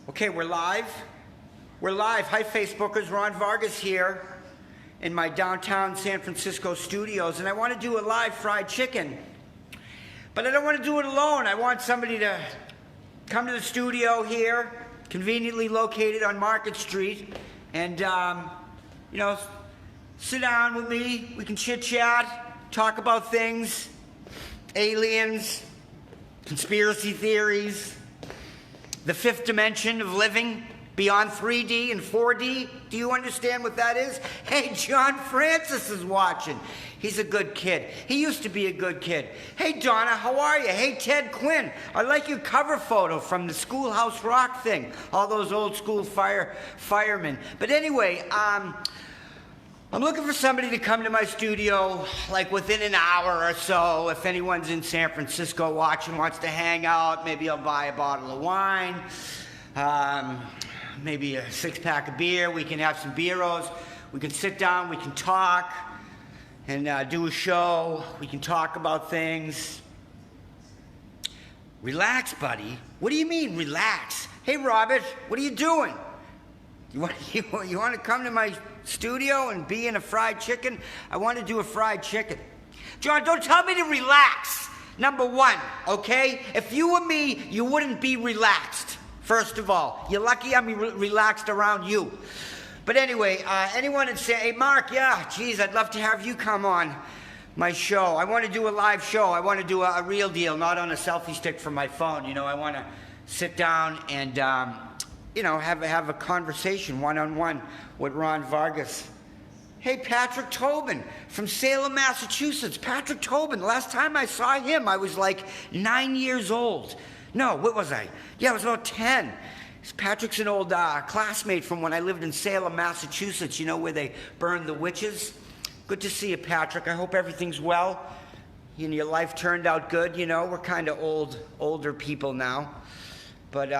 Okay, we're live. We're live. Hi, Facebookers. Ron Vargas here in my downtown San Francisco studios, and I want to do a live fried chicken. But I don't want to do it alone. I want somebody to come to the studio here, conveniently located on Market Street, and, sit down with me. We can chit-chat, talk about things, aliens, conspiracy theories, the fifth dimension of living, beyond 3D and 4D. Do you understand what that is? Hey, John Francis is watching. He's a good kid. He used to be a good kid. Hey, Donna, how are you? Hey, Ted Quinn, I like your cover photo from the Schoolhouse Rock thing. All those old school firemen. But anyway, I'm looking for somebody to come to my studio, like within an hour or so. If anyone's in San Francisco watching, wants to hang out, maybe I'll buy a bottle of wine, maybe a six-pack of beer. We can have some beeros. We can sit down, we can talk, and do a show. We can talk about things. Relax, buddy. What do you mean, relax? Hey, Robert, what are you doing? You want to come to my studio and be in a fried chicken? I want to do a fried chicken. John, don't tell me to relax. Number one, okay? If you were me, you wouldn't be relaxed, first of all. You're lucky I'm relaxed around you. But anyway, anyone would say, hey, Mark, yeah, geez, I'd love to have you come on my show. I want to do a live show. I want to do a real deal, not on a selfie stick from my phone. You know, I want to sit down and have a conversation one-on-one with Ron Vargas. Hey, Patrick Tobin from Salem, Massachusetts. Patrick Tobin, last time I saw him, I was like 9 years old. No, what was I? Yeah, I was about 10. Patrick's an old classmate from when I lived in Salem, Massachusetts, you know, where they burned the witches. Good to see you, Patrick. I hope everything's well. And your life turned out good, you know. We're kind of older people now. But,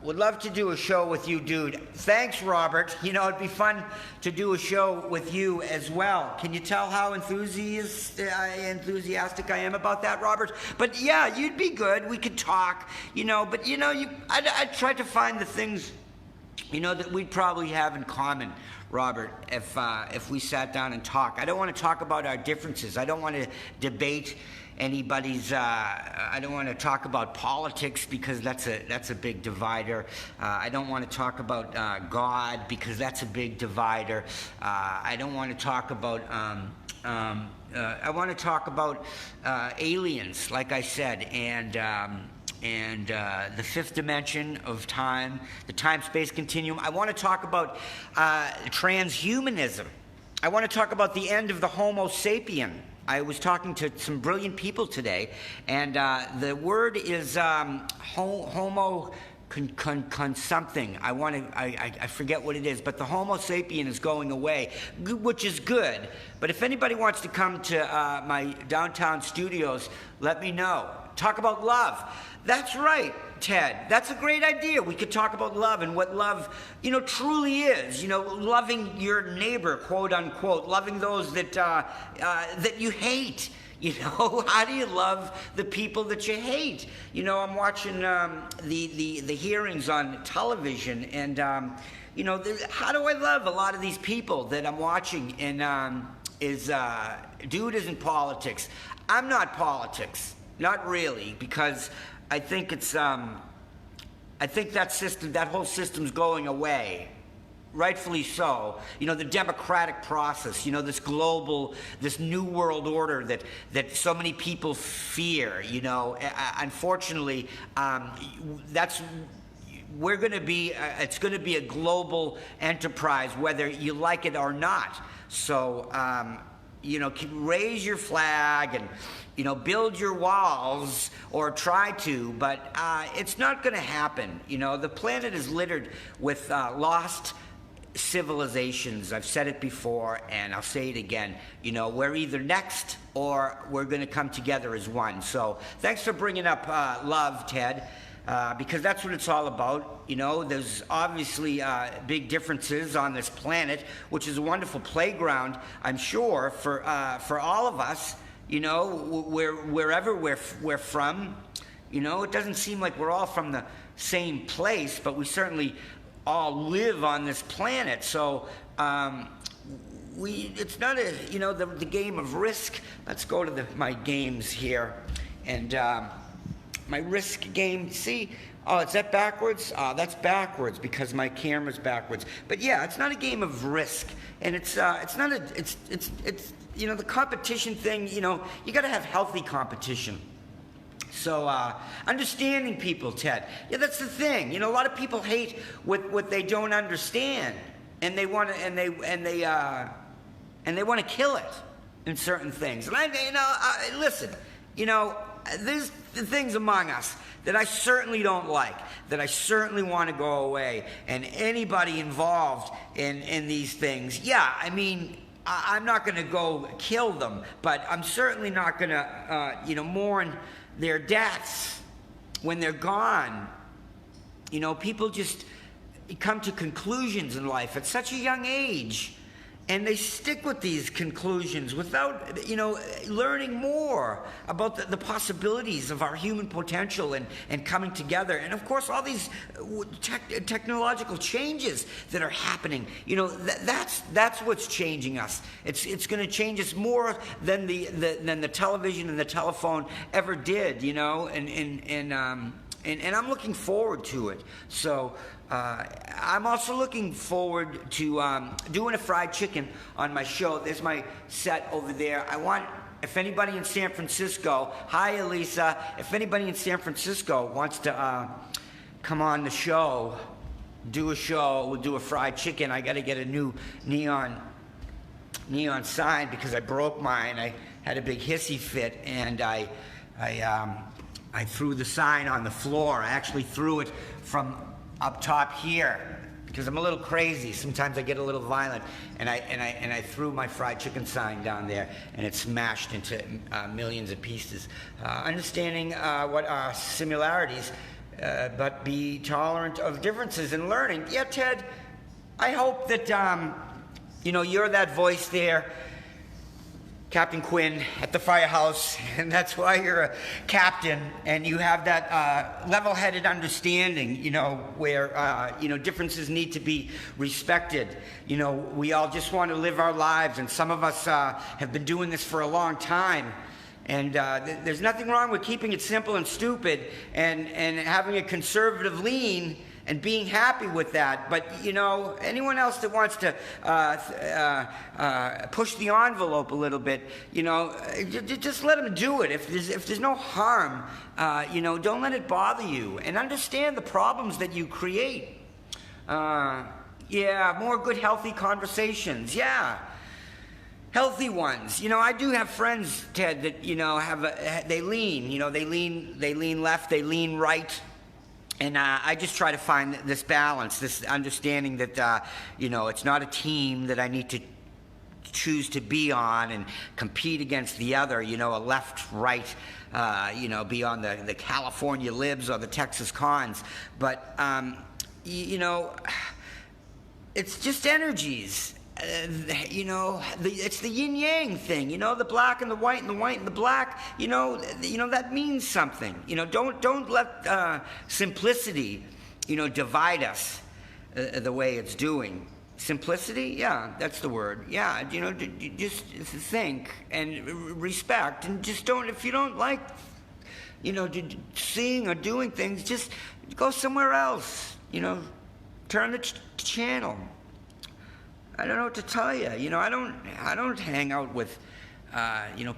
would love to do a show with you, dude. Thanks, Robert. You know, it'd be fun to do a show with you as well. Can you tell how enthusiastic I am about that, Robert? But yeah, you'd be good. We could talk, you know. But, you know, I'd try to find the things, you know, that we'd probably have in common, Robert, if we sat down and talked. I don't want to talk about our differences. I don't want to debate anybody's. I don't want to talk about politics because that's a big divider. I don't want to talk about God because that's a big divider. I don't want to talk about. I want to talk about aliens, like I said, and the fifth dimension of time, the time-space continuum. I want to talk about transhumanism. I want to talk about the end of the Homo sapien. I was talking to some brilliant people today, and the word is homo something. I forget what it is, but the Homo sapien is going away, which is good. But if anybody wants to come to my downtown studios, let me know. Talk about love. That's right, Ted. That's a great idea. We could talk about love and what love, you know, truly is. You know, loving your neighbor, quote unquote, loving those that you hate. You know, how do you love the people that you hate? You know, I'm watching the hearings on television, and how do I love a lot of these people that I'm watching? And dude isn't politics. I'm not politics, not really, because I think it's I think that whole system's going away. Rightfully so. You know, the democratic process, you know, this new world order that so many people fear, you know. Unfortunately, it's going to be a global enterprise, whether you like it or not. So, raise your flag and, you know, build your walls, or try to, but it's not going to happen. You know, the planet is littered with lost civilizations. I've said it before, and I'll say it again. You know, we're either next or we're going to come together as one. So thanks for bringing up love, Ted, because that's what it's all about. You know, there's obviously big differences on this planet, which is a wonderful playground, I'm sure, for all of us. You know, wherever we're from. You know, it doesn't seem like we're all from same place, but we certainly all live on this planet. So it's not the game of risk. Let's go to my games here. And my risk game, see, oh, is that backwards? That's backwards because my camera's backwards. But yeah, it's not a game of risk, and it's the competition thing. You got to have healthy competition. So understanding people, Ted. Yeah, that's the thing. A lot of people hate what they don't understand, and they want to kill it in certain things. And listen. There's the things among us that I certainly don't like, that I certainly want to go away. And anybody involved in these things, yeah, I mean, I'm not going to go kill them, but I'm certainly not going to, mourn their deaths when they're gone. People just come to conclusions in life at such a young age. And they stick with these conclusions without, learning more about the possibilities of our human potential and coming together. And of course, all these technological changes that are happening, that's what's changing us. It's going to change us more than the television and the telephone ever did, and I'm looking forward to it. So I'm also looking forward to doing a fried chicken on my show. There's my set over there. If anybody in San Francisco, hi Elisa, if anybody in San Francisco wants to come on the show, do a show, we'll do a fried chicken. I got to get a new neon sign because I broke mine. I had a big hissy fit, and I threw the sign on the floor. I actually threw it from up top here because I'm a little crazy. Sometimes I get a little violent, and I threw my fried chicken sign down there, and it smashed into millions of pieces. Understanding what are similarities, but be tolerant of differences and learning. Yeah, Ted, I hope that you're that voice there, Captain Quinn at the firehouse, and that's why you're a captain, and you have that level-headed understanding, where, differences need to be respected. We all just want to live our lives, and some of us have been doing this for a long time, and there's nothing wrong with keeping it simple and stupid and having a conservative lean and being happy with that. But, anyone else that wants to push the envelope a little bit, just let them do it. If there's no harm, don't let it bother you. And understand the problems that you create. More good, healthy conversations. Yeah. Healthy ones. I do have friends, Ted, that, they lean left, they lean right. And I just try to find this balance, this understanding that, it's not a team that I need to choose to be on and compete against the other, a left, right, be on the California Libs or the Texas Cons. But, it's just energies. It's the yin yang thing, the black and the white and the white and the black, that means something. Don't let simplicity, divide us the way it's doing. Simplicity, yeah, that's the word. Yeah, just think and respect, and just don't. If you don't like, seeing or doing things, just go somewhere else. Turn the channel. I don't know what to tell you. I don't hang out with,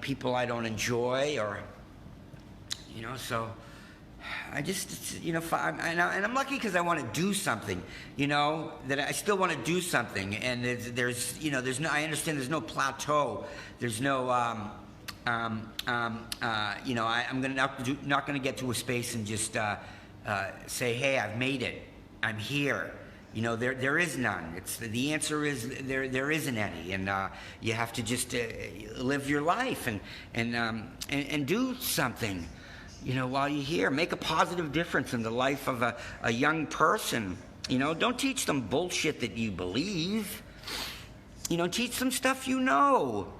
people I don't enjoy, or, so I just, and I'm lucky because I want to do something, that I still want to do something. And there's no, I understand there's no plateau. There's no, I'm not going to get to a space and just say, hey, I've made it. I'm here. There is none. The answer is there isn't any, and you have to just live your life and do something, while you're here. Make a positive difference in the life of a young person. Don't teach them bullshit that you believe. Teach them stuff you know.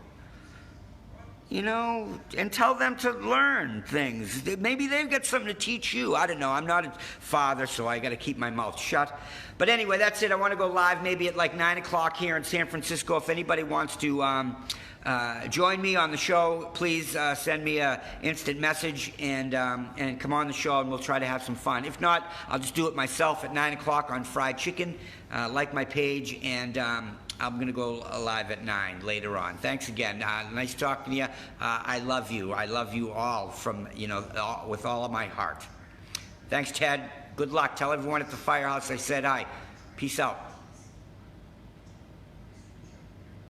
you know, and tell them to learn things. Maybe they've got something to teach you. I don't know. I'm not a father, so I got to keep my mouth shut. But anyway, that's it. I want to go live maybe at like 9 o'clock here in San Francisco. If anybody wants to join me on the show, please send me an instant message and come on the show, and we'll try to have some fun. If not, I'll just do it myself at 9 o'clock on Fried Chicken. Like my page, and I'm going to go live at 9 later on. Thanks again. Nice talking to you. I love you. I love you all from, with all of my heart. Thanks, Ted. Good luck. Tell everyone at the Firehouse I said hi. Peace out.